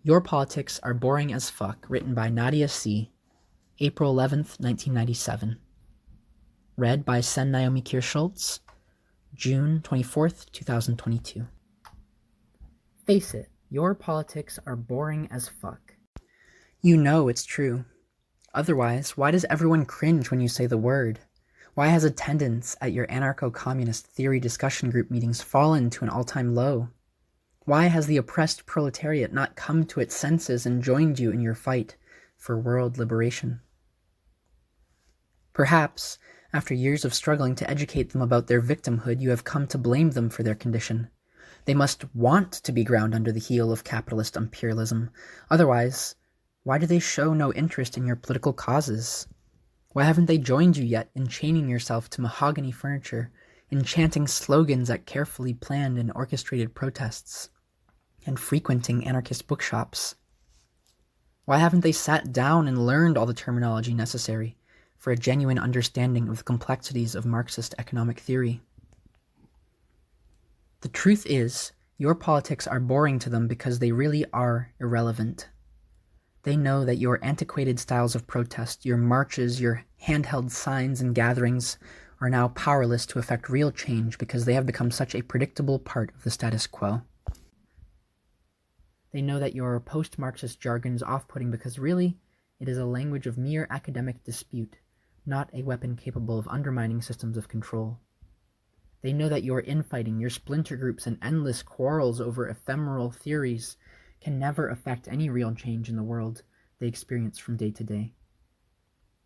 Your Politics Are Boring as Fuck, written by Nadia C., April 11th, 1997. Read by Naomi Kirst-Schultz, June 24th, 2022. Face it, your politics are boring as fuck. You know it's true. Otherwise, why does everyone cringe when you say the word? Why has attendance at your anarcho-communist theory discussion group meetings fallen to an all-time low? Why has the oppressed proletariat not come to its senses and joined you in your fight for world liberation? Perhaps, after years of struggling to educate them about their victimhood, you have come to blame them for their condition. They must want to be ground under the heel of capitalist imperialism. Otherwise, why do they show no interest in your political causes? Why haven't they joined you yet in chaining yourself to mahogany furniture, in chanting slogans at carefully planned and orchestrated protests, and frequenting anarchist bookshops? Why haven't they sat down and learned all the terminology necessary for a genuine understanding of the complexities of Marxist economic theory? The truth is, your politics are boring to them because they really are irrelevant. They know that your antiquated styles of protest, your marches, your handheld signs and gatherings are now powerless to effect real change because they have become such a predictable part of the status quo. They know that your post-Marxist jargon is off-putting because really, it is a language of mere academic dispute, not a weapon capable of undermining systems of control. They know that your infighting, your splinter groups, and endless quarrels over ephemeral theories can never affect any real change in the world they experience from day to day.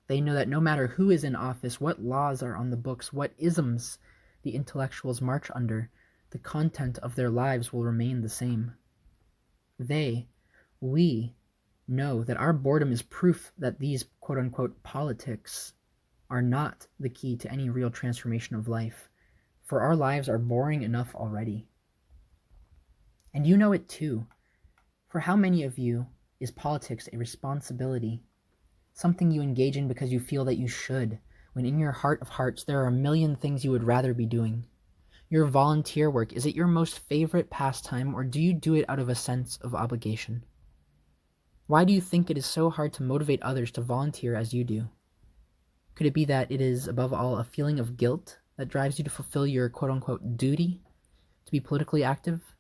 They know that no matter who is in office, what laws are on the books, what isms the intellectuals march under, the content of their lives will remain the same. We know that our boredom is proof that these quote-unquote politics are not the key to any real transformation of life, for our lives are boring enough already. And you know it too. For how many of you is politics a responsibility, something you engage in because you feel that you should, when in your heart of hearts there are a million things you would rather be doing? Your volunteer work, is it your most favorite pastime, or do you do it out of a sense of obligation? Why do you think it is so hard to motivate others to volunteer as you do? Could it be that it is, above all, a feeling of guilt that drives you to fulfill your quote-unquote duty, to be politically active?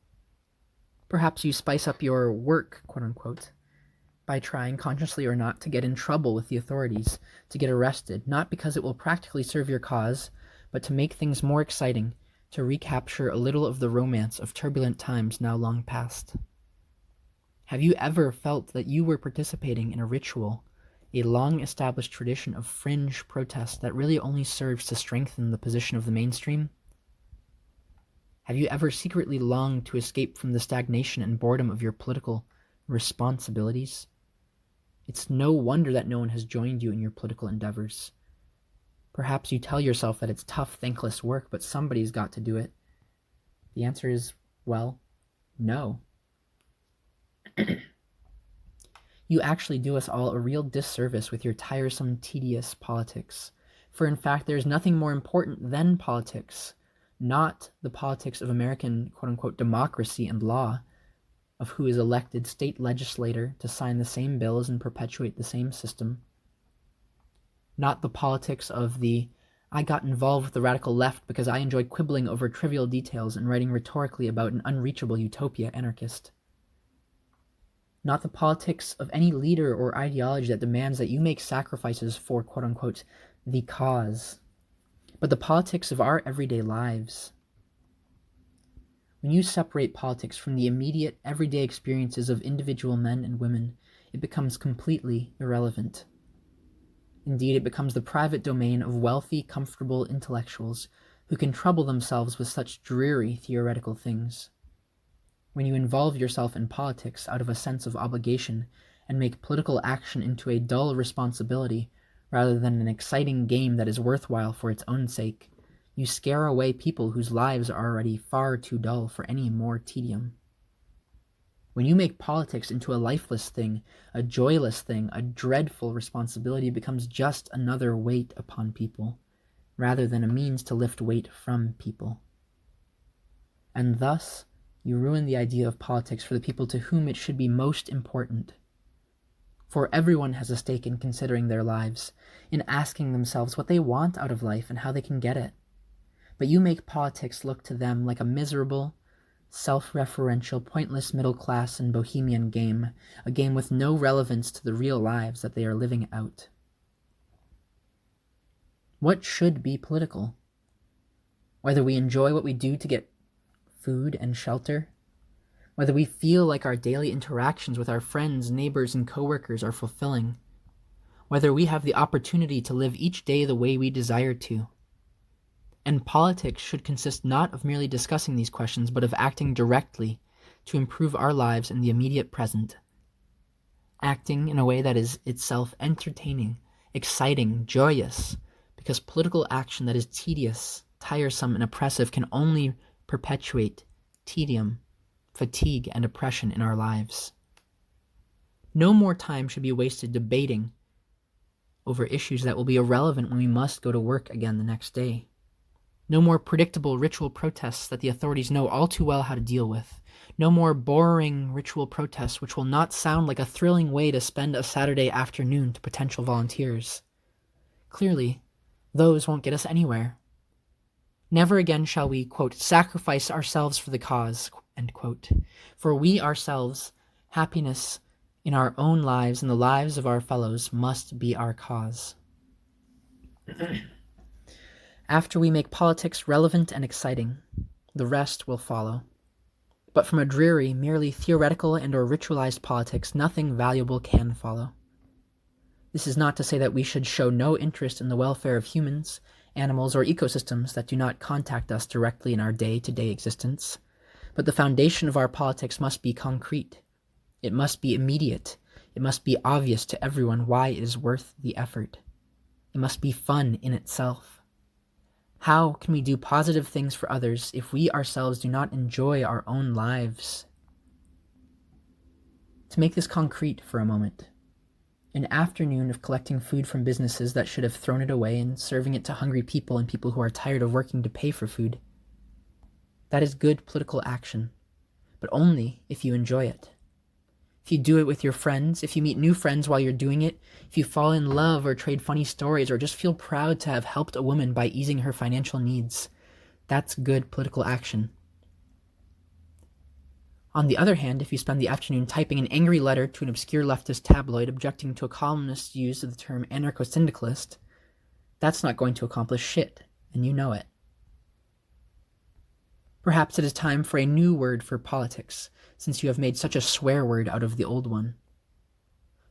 Perhaps you spice up your work, quote-unquote, by trying, consciously or not, to get in trouble with the authorities, to get arrested, not because it will practically serve your cause, but to make things more exciting, to recapture a little of the romance of turbulent times now long past. Have you ever felt that you were participating in a ritual, a long-established tradition of fringe protest that really only serves to strengthen the position of the mainstream? Have you ever secretly longed to escape from the stagnation and boredom of your political responsibilities? It's no wonder that no one has joined you in your political endeavors. Perhaps you tell yourself that it's tough, thankless work, but somebody's got to do it. The answer is, well, no. You actually do us all a real disservice with your tiresome, tedious politics. For in fact, there is nothing more important than politics, not the politics of American quote-unquote democracy and law, of who is elected state legislator to sign the same bills and perpetuate the same system. Not the politics of the I got involved with the radical left because I enjoy quibbling over trivial details and writing rhetorically about an unreachable utopia anarchist. Not the politics of any leader or ideology that demands that you make sacrifices for quote-unquote the cause, but the politics of our everyday lives. When you separate politics from the immediate, everyday experiences of individual men and women, it becomes completely irrelevant. Indeed, it becomes the private domain of wealthy, comfortable intellectuals who can trouble themselves with such dreary theoretical things. When you involve yourself in politics out of a sense of obligation and make political action into a dull responsibility rather than an exciting game that is worthwhile for its own sake, you scare away people whose lives are already far too dull for any more tedium. When you make politics into a lifeless thing, a joyless thing, a dreadful responsibility, becomes just another weight upon people, rather than a means to lift weight from people. And thus, you ruin the idea of politics for the people to whom it should be most important. For everyone has a stake in considering their lives, in asking themselves what they want out of life and how they can get it. But you make politics look to them like a miserable, self-referential, pointless middle-class and bohemian game, a game with no relevance to the real lives that they are living out. What should be political? Whether we enjoy what we do to get food and shelter, whether we feel like our daily interactions with our friends, neighbors, and coworkers are fulfilling, whether we have the opportunity to live each day the way we desire to. And politics should consist not of merely discussing these questions, but of acting directly to improve our lives in the immediate present. Acting in a way that is itself entertaining, exciting, joyous, because political action that is tedious, tiresome, and oppressive can only perpetuate tedium, fatigue, and oppression in our lives. No more time should be wasted debating over issues that will be irrelevant when we must go to work again the next day. No more predictable ritual protests that the authorities know all too well how to deal with. No more boring ritual protests which will not sound like a thrilling way to spend a Saturday afternoon to potential volunteers. Clearly, those won't get us anywhere. Never again shall we, quote, sacrifice ourselves for the cause, end quote. For we ourselves, happiness in our own lives and the lives of our fellows must be our cause. After we make politics relevant and exciting, the rest will follow. But from a dreary, merely theoretical and or ritualized politics, nothing valuable can follow. This is not to say that we should show no interest in the welfare of humans, animals, or ecosystems that do not contact us directly in our day-to-day existence. But the foundation of our politics must be concrete. It must be immediate. It must be obvious to everyone why it is worth the effort. It must be fun in itself. How can we do positive things for others if we ourselves do not enjoy our own lives? To make this concrete for a moment, an afternoon of collecting food from businesses that should have thrown it away and serving it to hungry people and people who are tired of working to pay for food. That is good political action, but only if you enjoy it. If you do it with your friends, if you meet new friends while you're doing it, if you fall in love or trade funny stories or just feel proud to have helped a woman by easing her financial needs, that's good political action. On the other hand, if you spend the afternoon typing an angry letter to an obscure leftist tabloid objecting to a columnist's use of the term anarcho-syndicalist, that's not going to accomplish shit, and you know it. Perhaps it is time for a new word for politics, since you have made such a swear word out of the old one.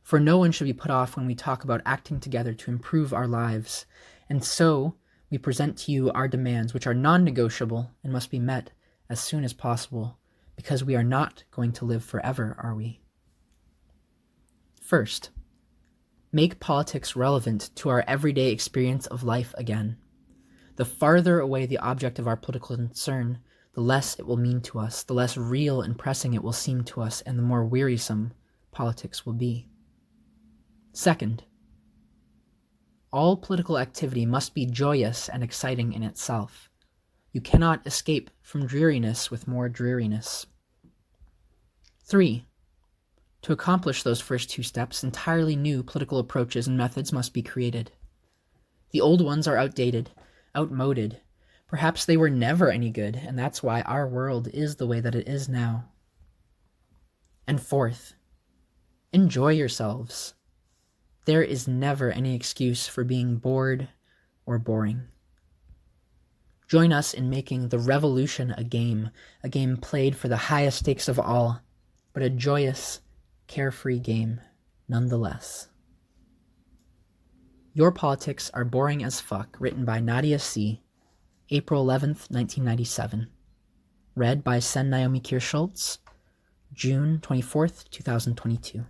For no one should be put off when we talk about acting together to improve our lives, and so we present to you our demands, which are non-negotiable and must be met as soon as possible, because we are not going to live forever, are we? First, make politics relevant to our everyday experience of life again. The farther away the object of our political concern, the less it will mean to us, the less real and pressing it will seem to us, and the more wearisome politics will be. Second, all political activity must be joyous and exciting in itself. You cannot escape from dreariness with more dreariness. 3. To accomplish those first two steps, entirely new political approaches and methods must be created. The old ones are outdated, outmoded. Perhaps they were never any good, and that's why our world is the way that it is now. And fourth, enjoy yourselves. There is never any excuse for being bored or boring. Join us in making the revolution a game played for the highest stakes of all, but a joyous, carefree game nonetheless. Your Politics Are Boring as Fuck, written by Nadia C., April 11th, 1997. Read by Naomi Kirst-Schultz, June 24th, 2022.